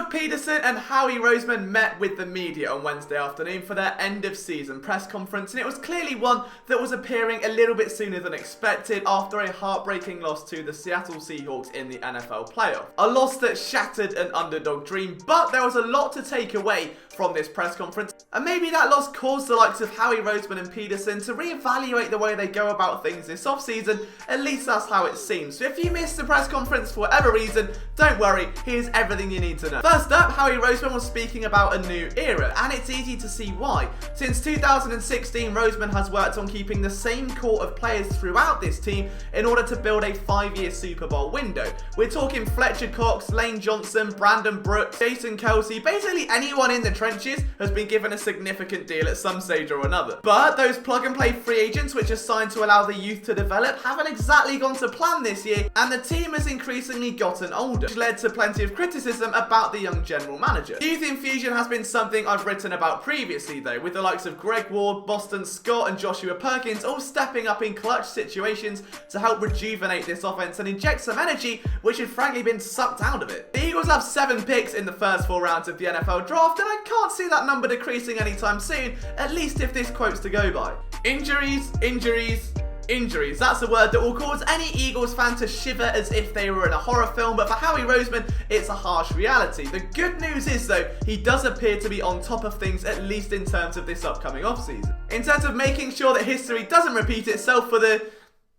Doug Pederson and Howie Roseman met with the media on Wednesday afternoon for their end of season press conference, and it was clearly one that was appearing a little bit sooner than expected after a heartbreaking loss to the Seattle Seahawks in the NFL playoff. A loss that shattered an underdog dream, but there was a lot to take away from this press conference, and maybe that loss caused the likes of Howie Roseman and Pederson to reevaluate the way they go about things this offseason. At least that's how it seems. So if you missed the press conference for whatever reason, don't worry, here's everything you need to know. First up, Howie Roseman was speaking about a new era, and it's easy to see why. Since 2016, Roseman has worked on keeping the same core of players throughout this team in order to build a 5-year Super Bowl window. We're talking Fletcher Cox, Lane Johnson, Brandon Brooks, Jason Kelsey, basically anyone in the trenches has been given a significant deal at some stage or another. But those plug-and-play free agents, which are signed to allow the youth to develop, haven't exactly gone to plan this year, and the team has increasingly gotten older, which led to plenty of criticism about the young general manager. Youth infusion has been something I've written about previously though, with the likes of Greg Ward, Boston Scott and Joshua Perkins all stepping up in clutch situations to help rejuvenate this offense and inject some energy which had frankly been sucked out of it. The Eagles have 7 picks in the first 4 rounds of the NFL draft, and I can't see that number decreasing anytime soon, at least if this quote's to go by. Injuries, injuries, injuries. That's a word that will cause any Eagles fan to shiver as if they were in a horror film, but for Howie Roseman, it's a harsh reality. The good news is though, he does appear to be on top of things, at least in terms of this upcoming offseason. In terms of making sure that history doesn't repeat itself for the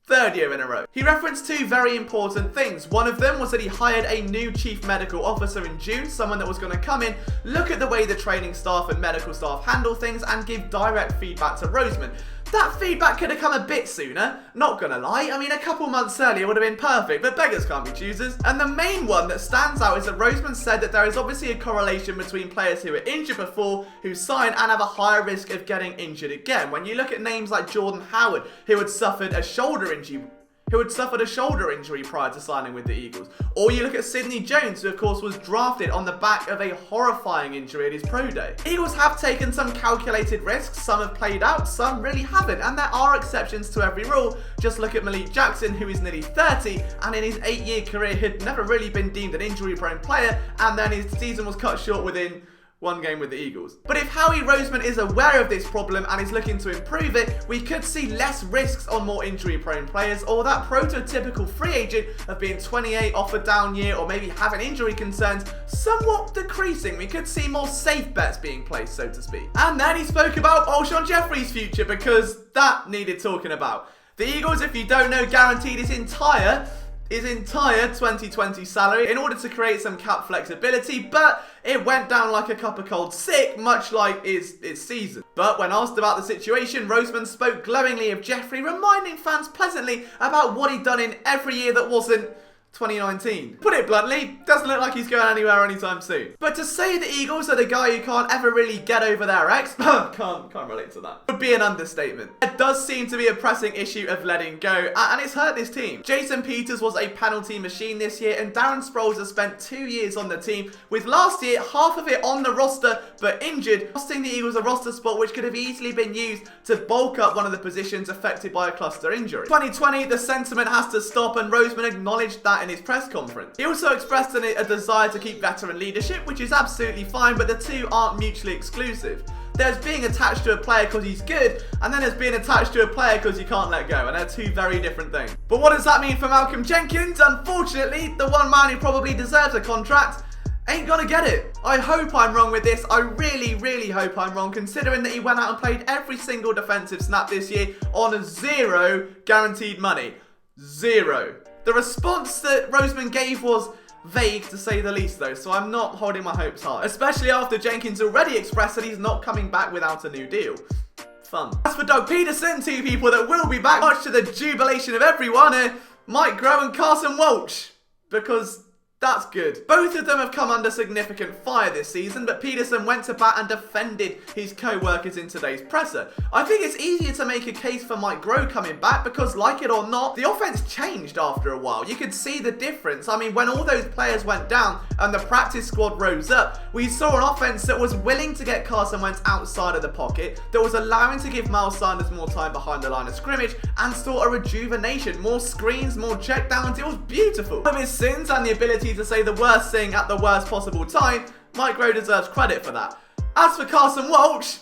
3rd year in a row. He referenced 2 very important things. One of them was that he hired a new chief medical officer in June, someone that was going to come in, look at the way the training staff and medical staff handle things and give direct feedback to Roseman. That feedback could have come a bit sooner, not gonna lie. I mean, a couple months earlier would have been perfect, but beggars can't be choosers. And the main one that stands out is that Roseman said that there is obviously a correlation between players who were injured before, who sign, and have a higher risk of getting injured again. When you look at names like Jordan Howard, who had suffered a shoulder injury prior to signing with the Eagles. Or you look at Sidney Jones, who of course was drafted on the back of a horrifying injury at his pro day. Eagles have taken some calculated risks, some have played out, some really haven't, and there are exceptions to every rule. Just look at Malik Jackson, who is nearly 30, and in his 8-year career had never really been deemed an injury-prone player, and then his season was cut short within 1 game with the Eagles. But if Howie Roseman is aware of this problem and is looking to improve it, we could see less risks on more injury-prone players, or that prototypical free agent of being 28 off a down year or maybe having injury concerns somewhat decreasing. We could see more safe bets being placed, so to speak. And then he spoke about Alshon Jeffery's future, because that needed talking about. The Eagles, if you don't know, guaranteed his entire 2020 salary in order to create some cap flexibility, but it went down like a cup of cold sick, much like his season. But when asked about the situation, Roseman spoke glowingly of Jeffery, reminding fans pleasantly about what he'd done in every year that wasn't 2019. Put it bluntly, doesn't look like he's going anywhere anytime soon. But to say the Eagles are the guy who can't ever really get over their ex, can't relate to that, would be an understatement. There does seem to be a pressing issue of letting go, and it's hurt this team. Jason Peters was a penalty machine this year, and Darren Sproles has spent 2 years on the team, with last year half of it on the roster but injured, costing the Eagles a roster spot which could have easily been used to bulk up one of the positions affected by a cluster injury. 2020, the sentiment has to stop, and Roseman acknowledged that in his press conference. He also expressed a desire to keep veteran leadership, which is absolutely fine, but the two aren't mutually exclusive. There's being attached to a player because he's good, and then there's being attached to a player because you can't let go, and they're 2 very different things. But what does that mean for Malcolm Jenkins? Unfortunately, the one man who probably deserves a contract ain't gonna get it. I hope I'm wrong with this. I really, really hope I'm wrong, considering that he went out and played every single defensive snap this year on 0 guaranteed money. 0. The response that Roseman gave was vague, to say the least, though, so I'm not holding my hopes high, especially after Jenkins already expressed that he's not coming back without a new deal. Fun. As for Doug Pederson, 2 people that will be back, much to the jubilation of everyone, Mike Groh and Carson Walsh, because that's good. Both of them have come under significant fire this season, but Pederson went to bat and defended his co-workers in today's presser. I think it's easier to make a case for Mike Groh coming back because, like it or not, the offense changed after a while. You could see the difference. I mean, when all those players went down and the practice squad rose up, we saw an offense that was willing to get Carson Wentz outside of the pocket, that was allowing to give Miles Sanders more time behind the line of scrimmage, and saw a rejuvenation, more screens, more checkdowns. It was beautiful. One of his sins and the ability opportunity to say the worst thing at the worst possible time, Mike Rowe deserves credit for that. As for Carson Walsh,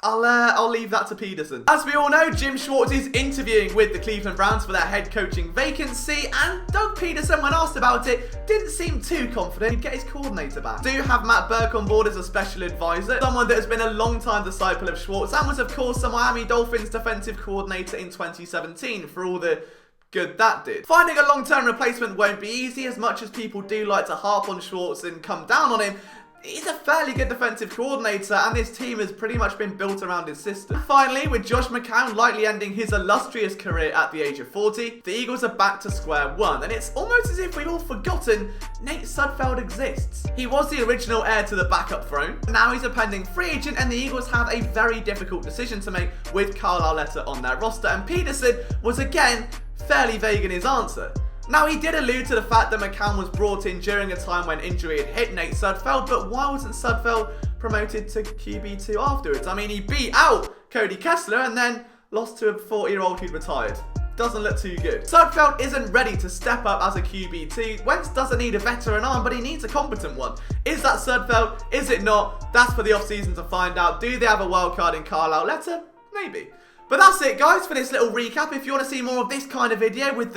I'll leave that to Pederson. As we all know, Jim Schwartz is interviewing with the Cleveland Browns for their head coaching vacancy, and Doug Pederson, when asked about it, didn't seem too confident he'd get his coordinator back. Do have Matt Burke on board as a special advisor, someone that has been a long-time disciple of Schwartz and was, of course, the Miami Dolphins defensive coordinator in 2017 for all the good that did. Finding a long-term replacement won't be easy, as much as people do like to harp on Schwartz and come down on him. He's a fairly good defensive coordinator, and this team has pretty much been built around his system. Finally, with Josh McCown likely ending his illustrious career at the age of 40, the Eagles are back to square one, and it's almost as if we've all forgotten Nate Sudfeld exists. He was the original heir to the backup throne. Now he's a pending free agent, and the Eagles have a very difficult decision to make with Kyle Arletta on their roster, and Pederson was again fairly vague in his answer. Now, he did allude to the fact that McCown was brought in during a time when injury had hit Nate Sudfeld, but why wasn't Sudfeld promoted to QB2 afterwards? I mean, he beat out Cody Kessler and then lost to a 40-year-old who'd retired. Doesn't look too good. Sudfeld isn't ready to step up as a QB2. Wentz doesn't need a veteran arm, but he needs a competent one. Is that Sudfeld? Is it not? That's for the offseason to find out. Do they have a wild card in Kyle Arletta? Maybe. But that's it, guys, for this little recap. If you want to see more of this kind of video with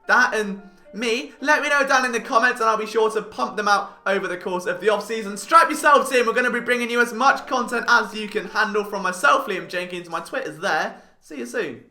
that and me, let me know down in the comments and I'll be sure to pump them out over the course of the off-season. Strap yourselves in, we're going to be bringing you as much content as you can handle from myself, Liam Jenkins. My Twitter's there. See you soon.